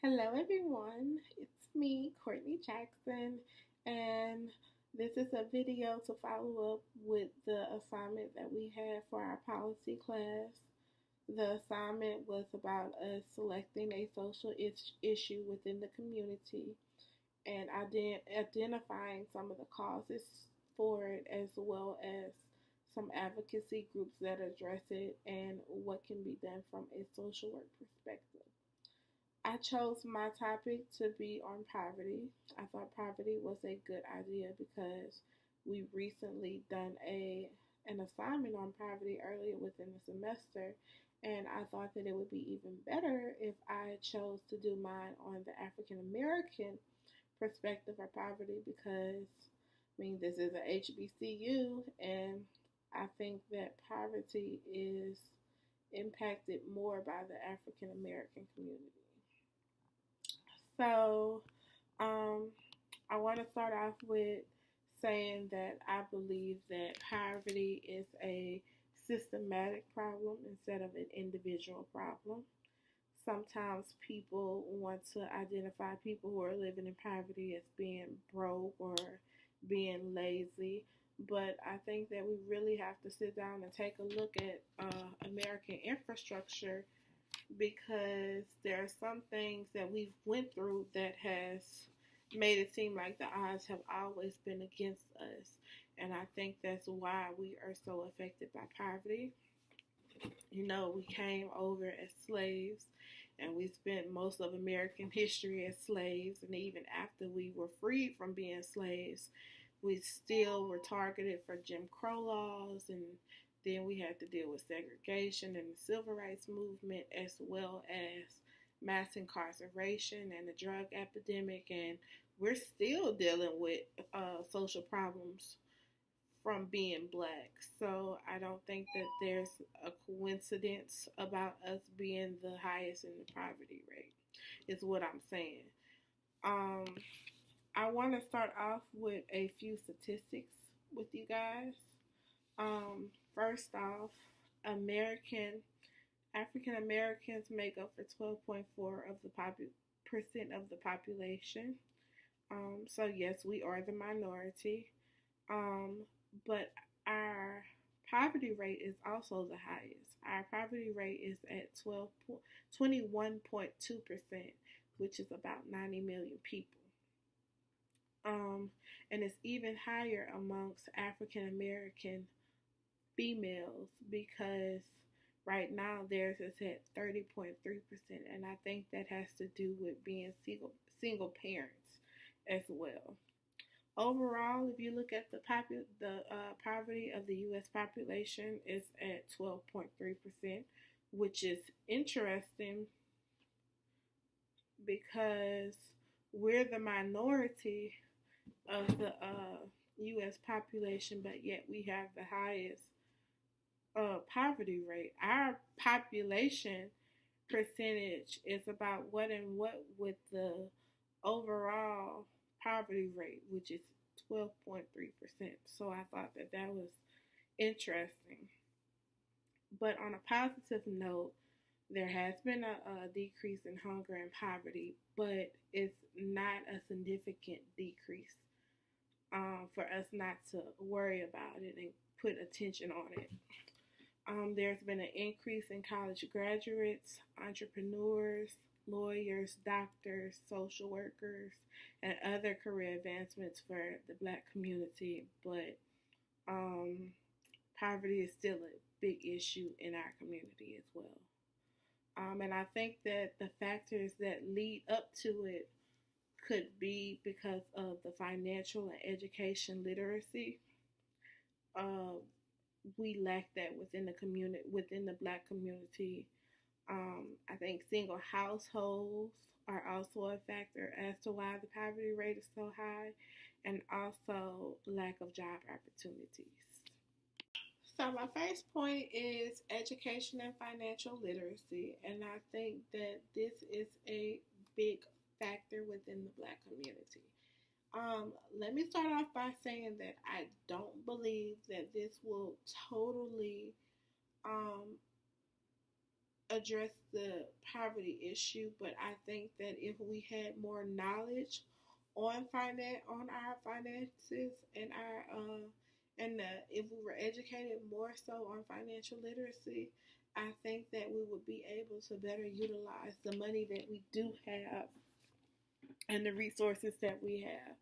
Hello, everyone. It's me, Courtney Jackson, and this is a video to follow up with the assignment that we had for our policy class. The assignment was about us selecting a social issue within the community and identifying some of the causes for it, as well as some advocacy groups that address it and what can be done from a social work perspective. I chose my topic to be on poverty. I thought poverty was a good idea because we recently done a an assignment on poverty earlier within the semester, and I thought that it would be even better if I chose to do mine on the African American perspective of poverty because this is a HBCU, and I think that poverty is impacted more by the African American community. So, um, I want to start off with saying that I believe that poverty is a systematic problem instead of an individual problem. Sometimes people want to identify people who are living in poverty as being broke or being lazy, but I think that we really have to sit down and take a look at American infrastructure because there are some things that we've went through that has made it seem like the odds have always been against us. And I think that's why we are so affected by poverty. We came over as slaves and we spent most of American history as slaves. And even after we were freed from being slaves, we still were targeted for Jim Crow laws, and then we had to deal with segregation and the civil rights movement, as well as mass incarceration and the drug epidemic. And we're still dealing with social problems from being black. So I don't think that there's a coincidence about us being the highest in the poverty rate, is what I'm saying. Um, I want to start off with a few statistics with you guys. First off, American African Americans make up for 12.4 of the percent of the population. So yes, we are the minority. Um, but our poverty rate is also the highest. Our poverty rate is at 21.2%, which is about 90 million people. And it's even higher amongst African American females because right now theirs is at 30.3%, and I think that has to do with being single parents as well. Overall, if you look at the poverty of the U.S. population, is at 12.3%, which is interesting because we're the minority of the U.S. population, but yet we have the highest poverty rate. Our population percentage is about what and what with the overall poverty rate, which is 12.3%. So I thought that that was interesting. But on a positive note, there has been a decrease in hunger and poverty, but it's not a significant decrease for us not to worry about it and put attention on it. There's been an increase in college graduates, entrepreneurs, lawyers, doctors, social workers, and other career advancements for the black community, but poverty is still a big issue in our community as well. And I think that the factors that lead up to it could be because of the financial and education literacy. Uh, we lack that within the community, within the black community. I think single households are also a factor as to why the poverty rate is so high, and also lack of job opportunities. So my first point is education and financial literacy, and I think that this is a big factor within the black community. Let me start off by saying that I don't believe that this will totally um, address the poverty issue, but I think that if we had more knowledge on our finances and if we were educated more so on financial literacy, I think that we would be able to better utilize the money that we do have and the resources that we have.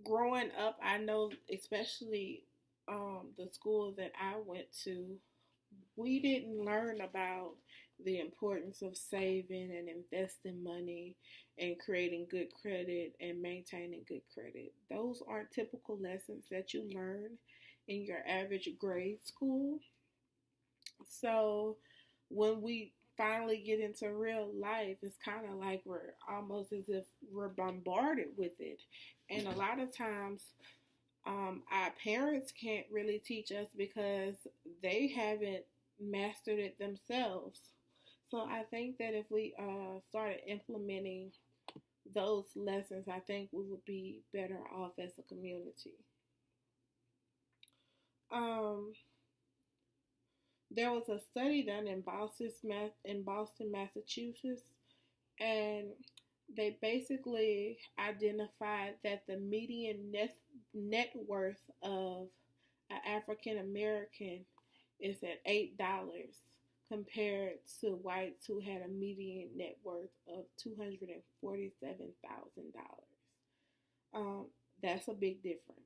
Growing up, I know, especially the school that I went to, we didn't learn about the importance of saving and investing money and creating good credit and maintaining good credit. Those aren't typical lessons that you learn in your average grade school. So when we finally get into real life, it's kind of like we're almost as if we're bombarded with it. And a lot of times, our parents can't really teach us because they haven't mastered it themselves. So I think that if we started implementing those lessons, I think we would be better off as a community. Um, there was a study done in Boston, Massachusetts, and they basically identified that the median net worth of an African American is at $8 compared to whites who had a median net worth of $247,000. That's a big difference.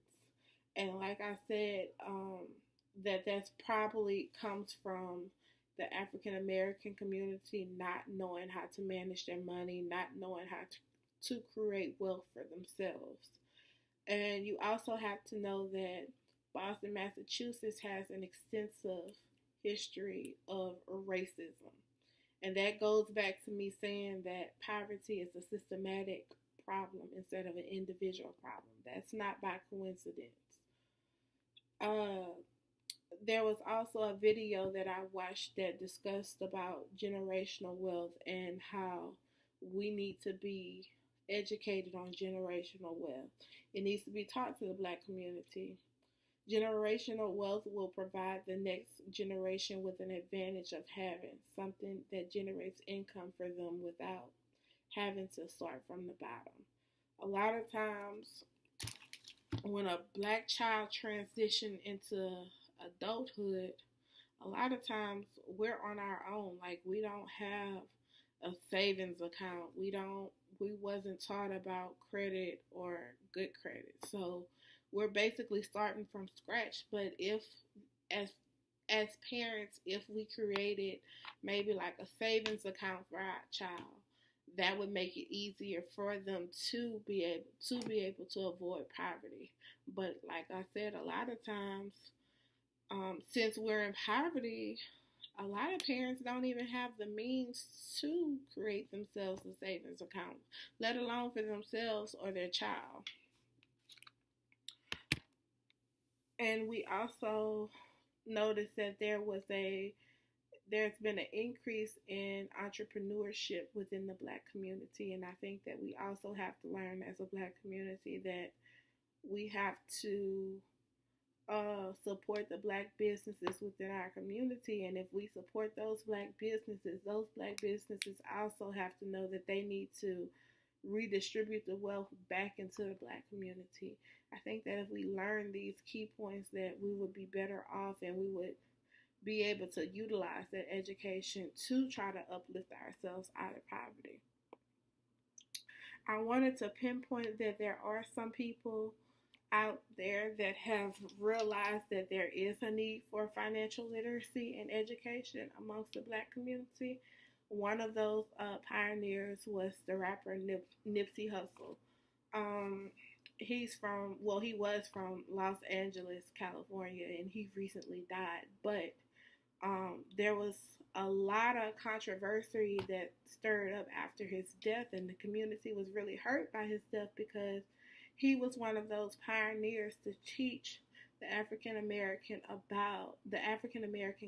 And like I said, that's probably comes from the African American community not knowing how to manage their money, not knowing how to create wealth for themselves. And you also have to know that Boston, Massachusetts has an extensive history of racism. And that goes back to me saying that poverty is a systematic problem instead of an individual problem. That's not by coincidence. Uh, there was also a video that I watched that discussed about generational wealth and how we need to be educated on generational wealth. It needs to be taught to the Black community. Generational wealth will provide the next generation with an advantage of having something that generates income for them without having to start from the bottom. A lot of times, when a Black child transitions into adulthood, a lot of times we're on our own. Like, we don't have a savings account. We wasn't taught about credit or good credit. So we're basically starting from scratch. But if as as parents, if we created maybe like a savings account for our child, that would make it easier for them to be able to avoid poverty. But like I said, a lot of times, since we're in poverty, a lot of parents don't even have the means to create themselves a savings account, let alone for themselves or their child. And we also noticed that there's been an increase in entrepreneurship within the Black community, and I think that we also have to learn as a Black community that we have to support the Black businesses within our community. And if we support those Black businesses also have to know that they need to redistribute the wealth back into the Black community. I think that if we learn these key points, that we would be better off and we would be able to utilize that education to try to uplift ourselves out of poverty. I wanted to pinpoint that there are some people out there that have realized that there is a need for financial literacy and education amongst the Black community. One of those pioneers was the rapper Nipsey Hussle. He was from Los Angeles, California, and he recently died. But there was a lot of controversy that stirred up after his death, and the community was really hurt by his death because he was one of those pioneers to teach the African American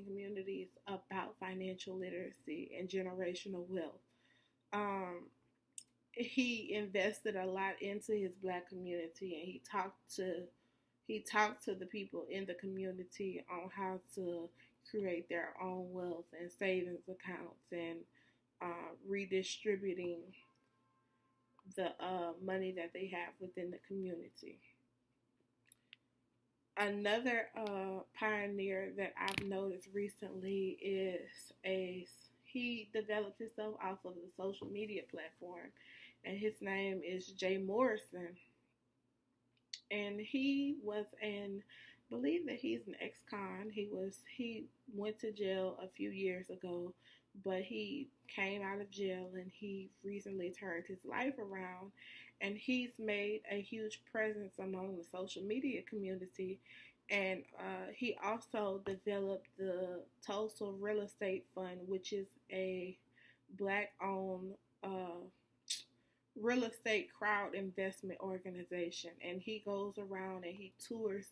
communities about financial literacy and generational wealth. He invested a lot into his Black community, and he talked to the people in the community on how to create their own wealth and savings accounts and redistributing the money that they have within the community. Another pioneer that I've noticed recently is he developed himself off of the social media platform, and his name is Jay Morrison. And he was believe that he's an ex-con. He went to jail a few years ago, but he came out of jail and he recently turned his life around, and he's made a huge presence among the social media community. And he also developed the Tulsa Real Estate Fund, which is a black-owned real estate crowd investment organization. And he goes around and he tours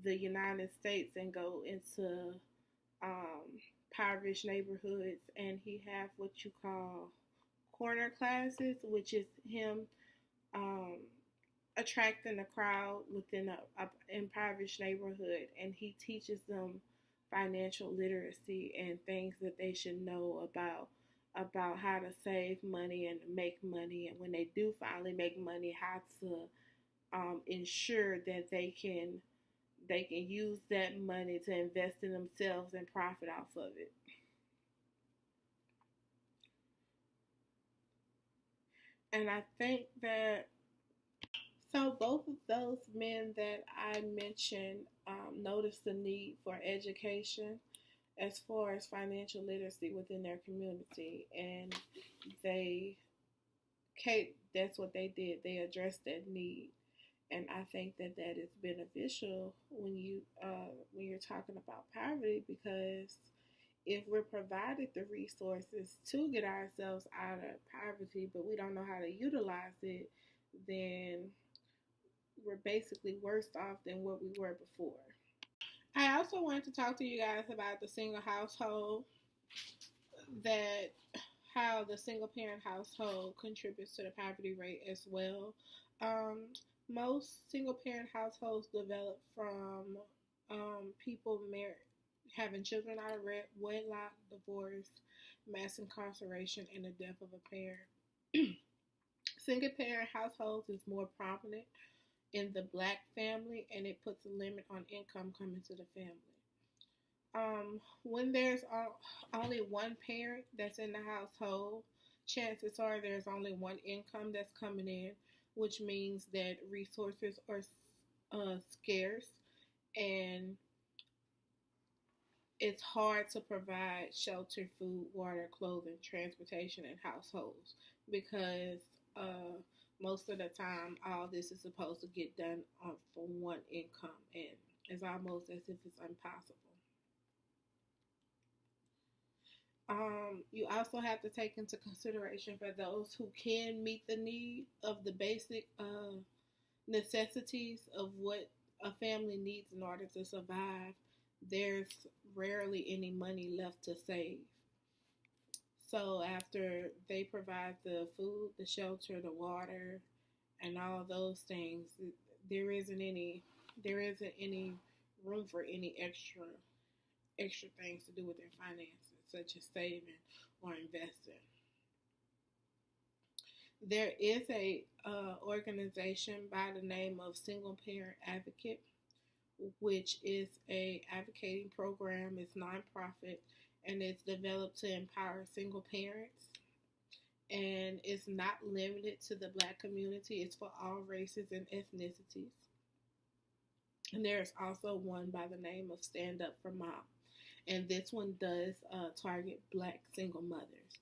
the United States and go into impoverished neighborhoods, and he have what you call corner classes, which is him attracting a crowd within a impoverished neighborhood, and he teaches them financial literacy and things that they should know about how to save money and make money, and when they do finally make money, how to ensure that they can use that money to invest in themselves and profit off of it. And I think that so both of those men that I mentioned noticed the need for education as far as financial literacy within their community, and they that's what they did. They addressed that need, and I think that is beneficial when you're talking about poverty, because if we're provided the resources to get ourselves out of poverty, but we don't know how to utilize it, then we're basically worse off than what we were before. I also wanted to talk to you guys about the single household, that how the single parent household contributes to the poverty rate as well. Most single parent households develop from people having children out of wedlock, divorce, mass incarceration, and the death of a parent. Single parent households is more prominent in the black family, and it puts a limit on income coming to the family. When there's only one parent that's in the household, chances are there's only one income that's coming in, which means that resources are scarce, and it's hard to provide shelter, food, water, clothing, transportation, and households, because most of the time all this is supposed to get done for one income, and it's almost as if it's impossible. You also have to take into consideration for those who can meet the need of the basic necessities of what a family needs in order to survive. There's rarely any money left to save. So after they provide the food, the shelter, the water, and all those things, there isn't any room for any extra things to do with their finances, such as saving or investing. There is a organization by the name of Single Parent Advocate, which is a advocating program. It's nonprofit, and it's developed to empower single parents. And it's not limited to the black community. It's for all races and ethnicities. And there's also one by the name of Stand Up for Mom. And this one does target black single mothers.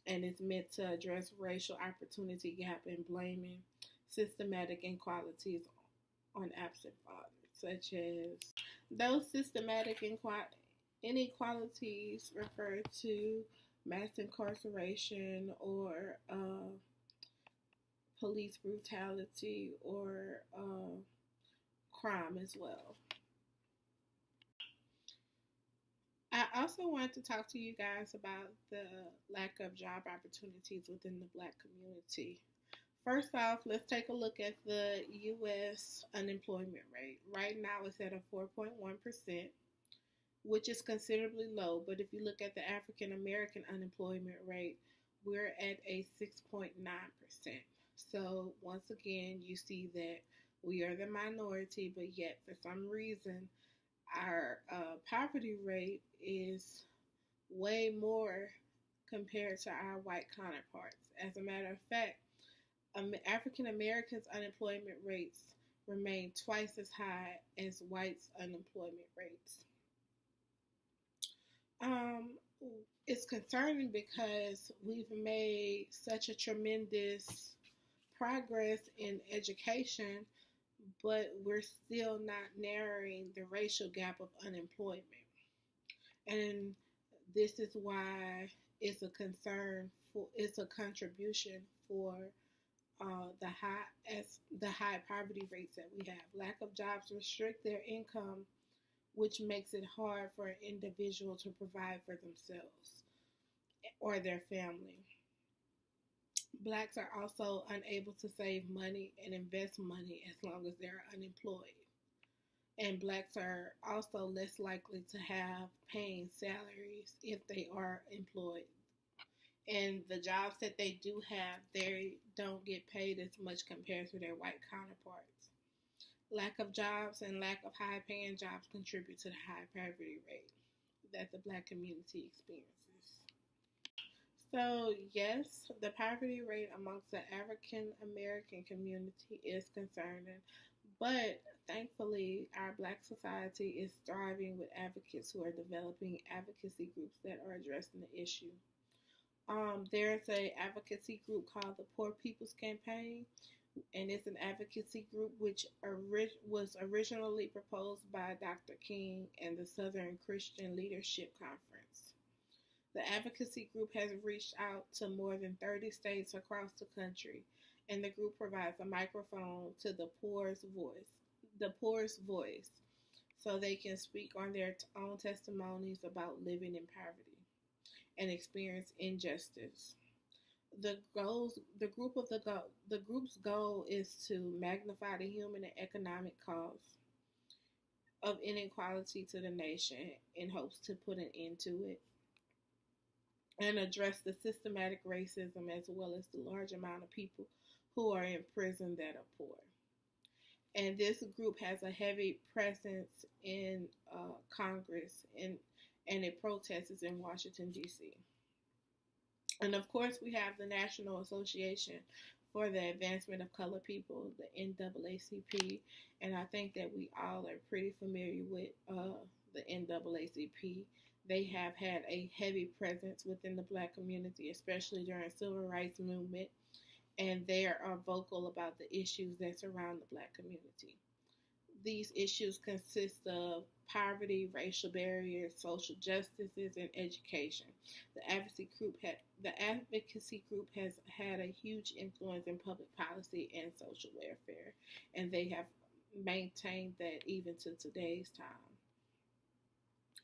And it's meant to address racial opportunity gap and blaming systematic inequalities on absent fathers, such as those systematic inequalities refer to mass incarceration or police brutality or crime as well. I also wanted to talk to you guys about the lack of job opportunities within the black community. First off, let's take a look at the U.S. unemployment rate. Right now it's at a 4.1%. which is considerably low. But if you look at the African American unemployment rate, we're at a 6.9%. So once again, you see that we are the minority, but yet for some reason, our poverty rate is way more compared to our white counterparts. As a matter of fact, African Americans' unemployment rates remain twice as high as whites' unemployment rates. Um, it's concerning because we've made such a tremendous progress in education, but we're still not narrowing the racial gap of unemployment. And this is why it's a concern for it's a contribution for the high poverty rates that we have. Lack of jobs restrict their income, which makes it hard for an individual to provide for themselves or their family. Blacks are also unable to save money and invest money as long as they're unemployed. And blacks are also less likely to have paying salaries if they are employed. And the jobs that they do have, they don't get paid as much compared to their white counterparts. Lack of jobs and lack of high paying jobs contribute to the high poverty rate that the black community experiences. So, yes, the poverty rate amongst the African American community is concerning, but thankfully, our black society is thriving with advocates who are developing advocacy groups that are addressing the issue. There's a advocacy group called the Poor People's Campaign, and it's an advocacy group which was originally proposed by Dr. King and the Southern Christian Leadership Conference. The advocacy group has reached out to more than 30 states across the country, and the group provides a microphone to the poorest voice, so they can speak on their own testimonies about living in poverty and experience injustice. The group's goal is to magnify the human and economic costs of inequality to the nation in hopes to put an end to it and address the systematic racism as well as the large amount of people who are in prison that are poor. And this group has a heavy presence in Congress, and it protests in Washington, D.C. And of course, we have the National Association for the Advancement of Colored People, the NAACP, and I think that we all are pretty familiar with the NAACP. They have had a heavy presence within the black community, especially during the civil rights movement, and they are vocal about the issues that surround the black community. These issues consist of poverty, racial barriers, social justices, and education. The advocacy group has had a huge influence in public policy and social welfare, and they have maintained that even to today's time.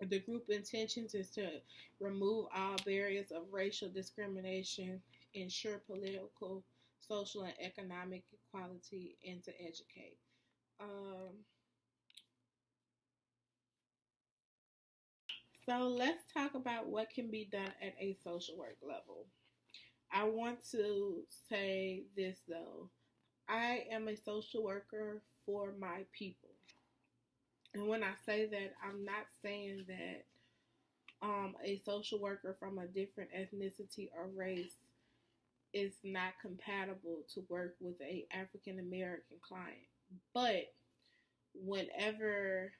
The group intentions is to remove all barriers of racial discrimination, ensure political, social, and economic equality, and to educate. Um, so let's talk about what can be done at a social work level. I want to say this though. I am a social worker for my people. And when I say that, I'm not saying that a social worker from a different ethnicity or race is not compatible to work with a African American client. But whenever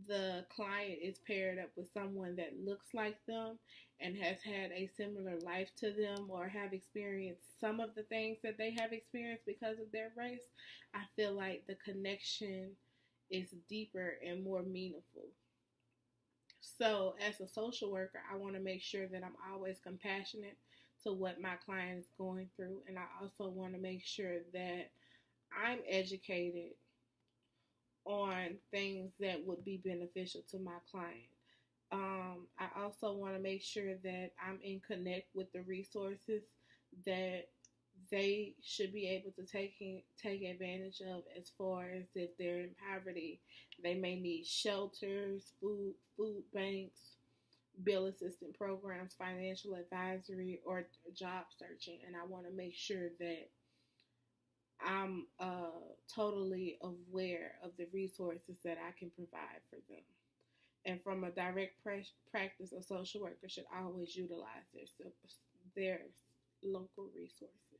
the client is paired up with someone that looks like them and has had a similar life to them or have experienced some of the things that they have experienced because of their race, I feel like the connection is deeper and more meaningful. So, as a social worker, I want to make sure that I'm always compassionate to what my client is going through, and I also want to make sure that I'm educated on things that would be beneficial to my client. I also want to make sure that I'm in connect with the resources that they should be able to take advantage of, as far as if they're in poverty. They may need shelters, food banks, bill assistance programs, financial advisory, or job searching. And I want to make sure that I'm totally aware of the resources that I can provide for them. And from a direct practice, a social worker should always utilize their local resources.